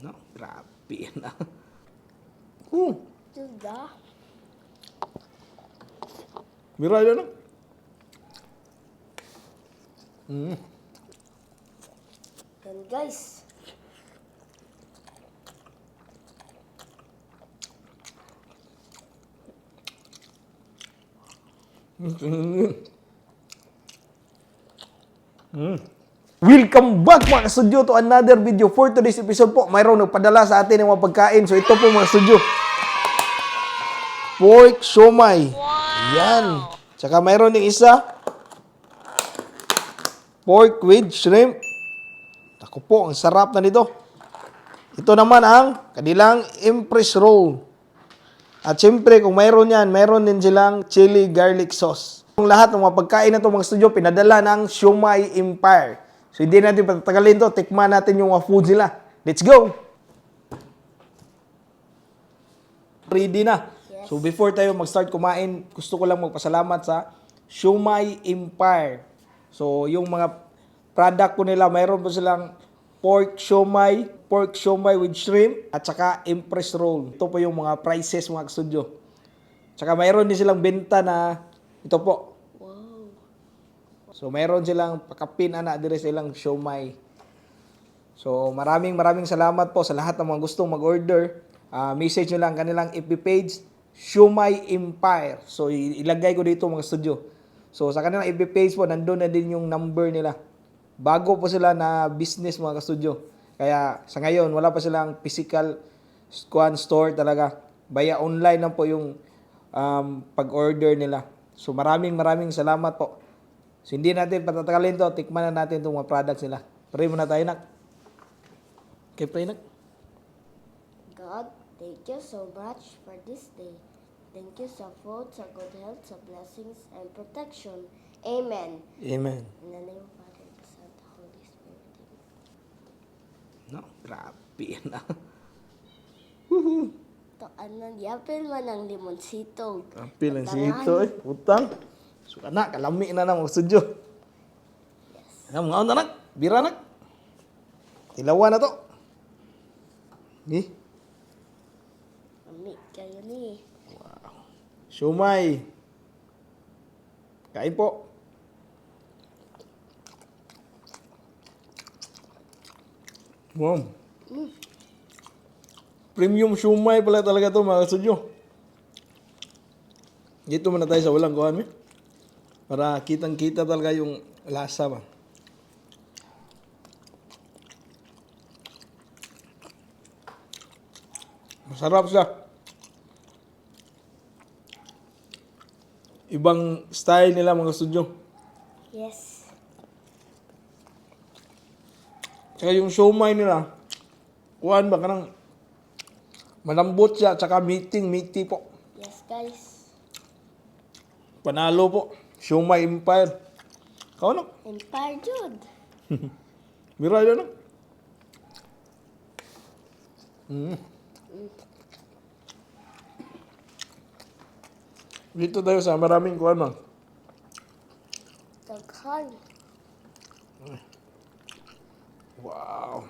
No, grabe na. Diba? Mira yun, no? Yan guys. Welcome back mga kasudyo to another video. For today's episode po, mayroong nagpadala sa atin ng mga pagkain. So ito po mga kasudyo. Pork siomai. Yan. Tsaka mayroon ding isa. Pork with shrimp. Ako po, ang sarap na nito. Ito naman ang kanilang Empress Roll. At syempre, kung mayroon yan, mayroon din silang chili garlic sauce. Yung lahat ng mga pagkain na ito mga studio, pinadala ng Siomai Empire. So hindi natin patatagalin to, tikman natin yung mga food nila. Let's go! Ready na. Yes. So before tayo mag-start kumain, gusto ko lang magpasalamat sa Siomai Empire. So yung mga product ko nila, mayroon po silang pork siomai with shrimp, at saka Empress Roll. Ito po yung mga prices mga studio. Tsaka mayroon din silang benta na ito po. Wow. So mayroon silang pakapin ana dire sa ilang siomai. So maraming salamat po sa lahat ng mga gustong mag-order. Message nyo lang kanilang FB page, Siomai Empire. So ilagay ko dito mga studio. So sa kanilang FB page po, nandun na din yung number nila. Bago po sila na business mga ka-studio. Kaya sa ngayon, wala pa silang physical store talaga. Via online lang po yung pag-order nila. So maraming salamat po. So hindi natin patatagalin to. Tikman na natin itong mga products nila. Pray muna tayo, nak. Okay, pray, nak. God, thank you so much for this day. Thank you sa food, sa good health, sa blessings and protection. Amen. Amen. In the name of Father, the Son, the Holy Spirit. No, grabe na. To anong yapil man ang limonsito. Apil ang sito eh. Utang. So anak, kalami na mga studio. Yes. Ano mga anak? Bira nak. Tilawan na to. Mami, kayo ni. Siomai. Kain po. Wow. Premium siomai pala talaga to mga studio. Dito muna tayo sa walang kuhan, eh. Para kitang-kita talaga yung lasa ba. Masarap siya. Ibang style nila mga studio. Yes. Kaya yung siomai nila, kuhan ba kanang malambot siya, tsaka meaty po. Yes, guys. Panalo po. Siomai Empire. Kau no? Empire Jude. Mira yun, no? Dito tayo sa maraming kuhan, man. Daghan. Wow.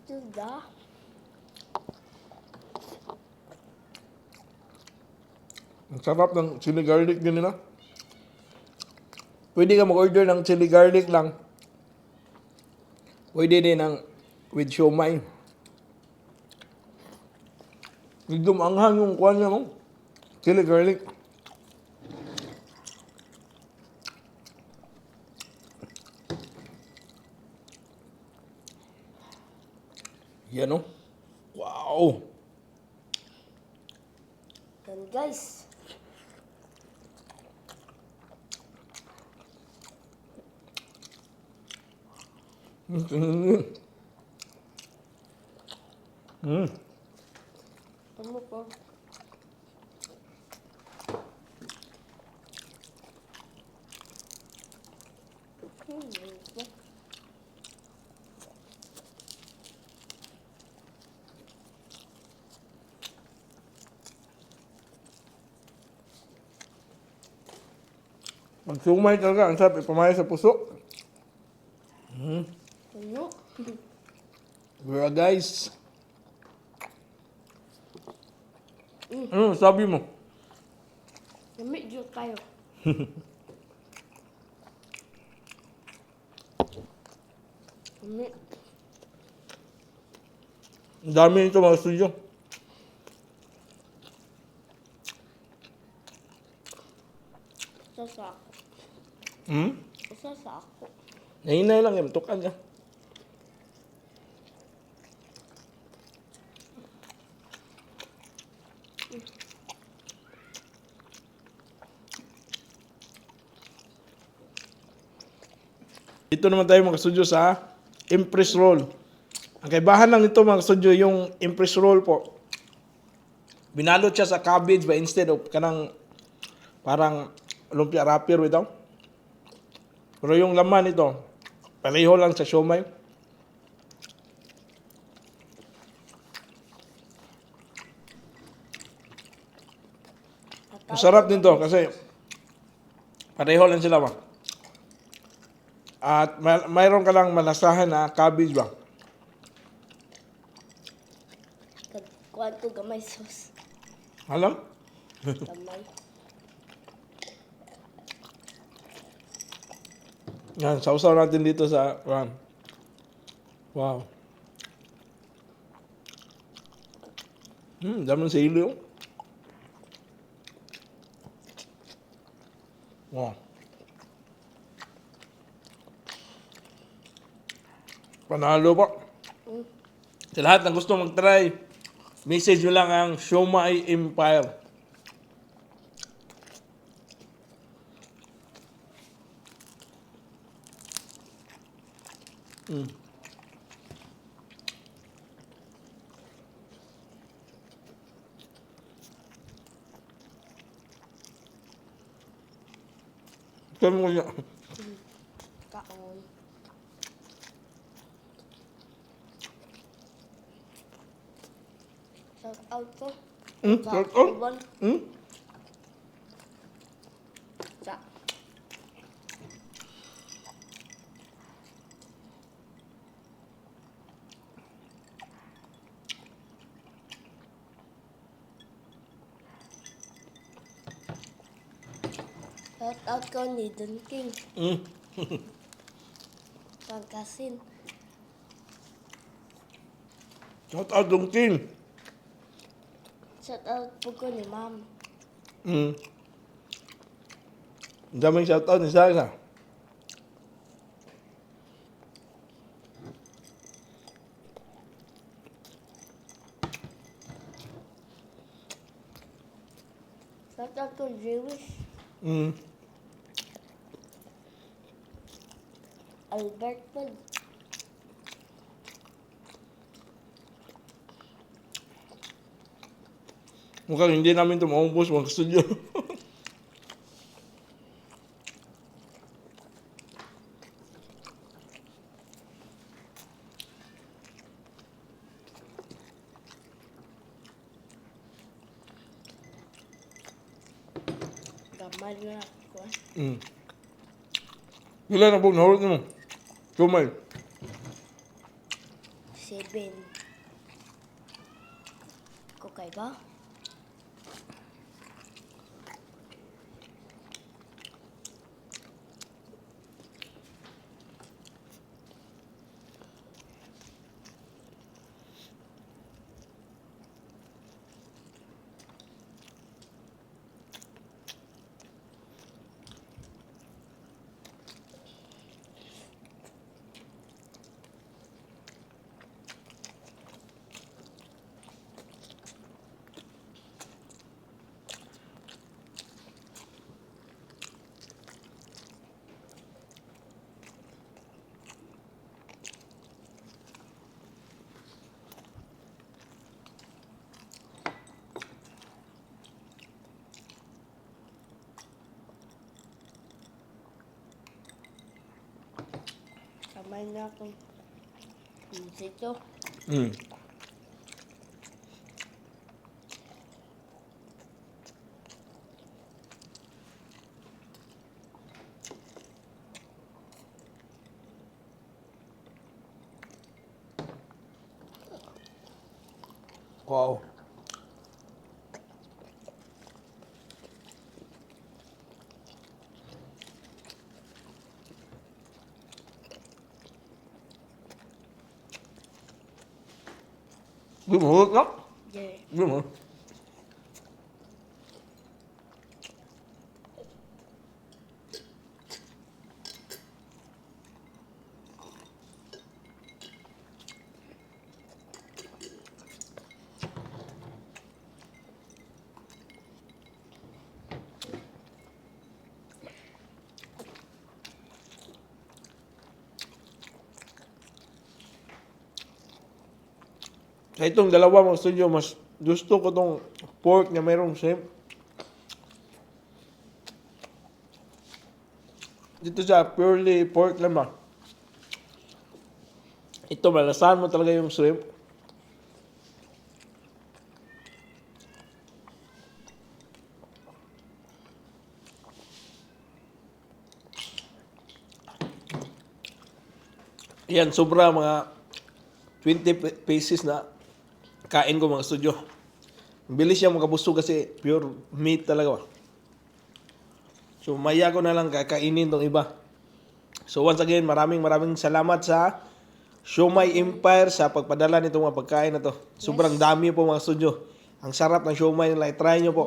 Diba? Ang sarap ng chili garlic din nila. Pwede ka mag-order ng chili garlic lang. Pwede din ng with siomai. Medyo maanghang yung kuhan niya, no? Chili garlic. Yan, no? Wow! Yan, guys. Ano po? Ang siomai talaga, ang sarap ipamaya sa puso. Ano? Well, guys. Ano sabi mo? Medyo kayo. Ang dami nito mga studio. Isa sa ako. Hmm? Isa sa ako. Nahinay lang yan. Tukan ka. Dito naman tayo mga studio sa Impress Roll. Ang kaibahan lang nito mga studio, yung Impress Roll po. Binalot siya sa cabbage ba instead of kanang parang lumpia wrapper witaw. Pero yung laman ito, pareho lang sa siomay. Masarap din to kasi pareho lang sila ba. At mayroon ka lang malasahan na cabbage ba. Kuhan ko gamay sauce. Alam? Gamay. Yan, sausaw natin dito sa ram. Wow. Dami ng sili oh. Wow. Panalo po. Sa lahat ng gusto mag-try, message nyo lang ang Siomai Empire. Sabi mo niya. Kaon. Shout out to. Shout out. Iwan. Hmm? Sa. Shout out ko ni Don King. Pangkasin. Shout out Dong King. Shout out po ko ni Ma'am. Ang daming shout out ni Sara. Shout out ko Jewish. Albert Pod. Mukhang hindi namin ito maubos mga studio. Gamay na ako. Wala na po nahulog mo. Siomai. 7. Kukay ba? Gamay na akong sito. Wow. Gumulot no? Yeah. Gumulot. Sa itong dalawa mga studio, mas gusto ko tong pork na mayroong shrimp. Dito sa purely pork lang ba? Ito, malasahan mo talaga yung shrimp. Yan, sobra mga 20 pieces na kain ko mga studio. Bilis siya makabusog kasi pure meat talaga. So maya ko na lang kakainin tong iba. So once again, maraming salamat sa Siomai Empire sa pagpadala nitong mga pagkain na to. Sobrang dami po mga studio. Ang sarap ng siomai nila. I-try nyo po.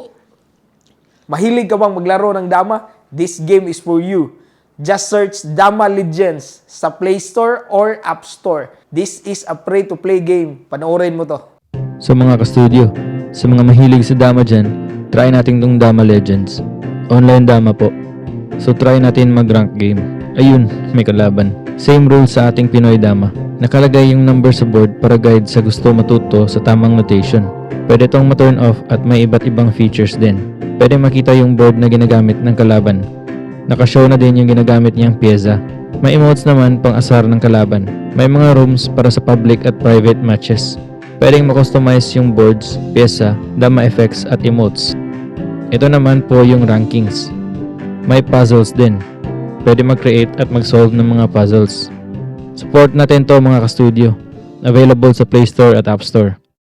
Mahilig ka bang maglaro ng dama? This game is for you. Just search Dama Legends sa Play Store or App Store. This is a free-to-play game. Panoorin mo to. Sa mga ka-studio, sa mga mahilig sa dama dyan, try natin tong Dama Legends. Online dama po. So try natin mag-rank game. Ayun, may kalaban. Same rules sa ating Pinoy dama. Nakalagay yung number sa board para guide sa gusto matuto sa tamang notation. Pwede tong ma-turn off at may iba't ibang features din. Pwede makita yung board na ginagamit ng kalaban. Nakashow na din yung ginagamit niyang pyesa. May emotes naman pang asar ng kalaban. May mga rooms para sa public at private matches. Pwedeng makustomize yung boards, pyesa, dama effects at emotes. Ito naman po yung rankings. May puzzles din. Pwede mag-create at mag-solve ng mga puzzles. Support natin to mga ka-studio. Available sa Play Store at App Store.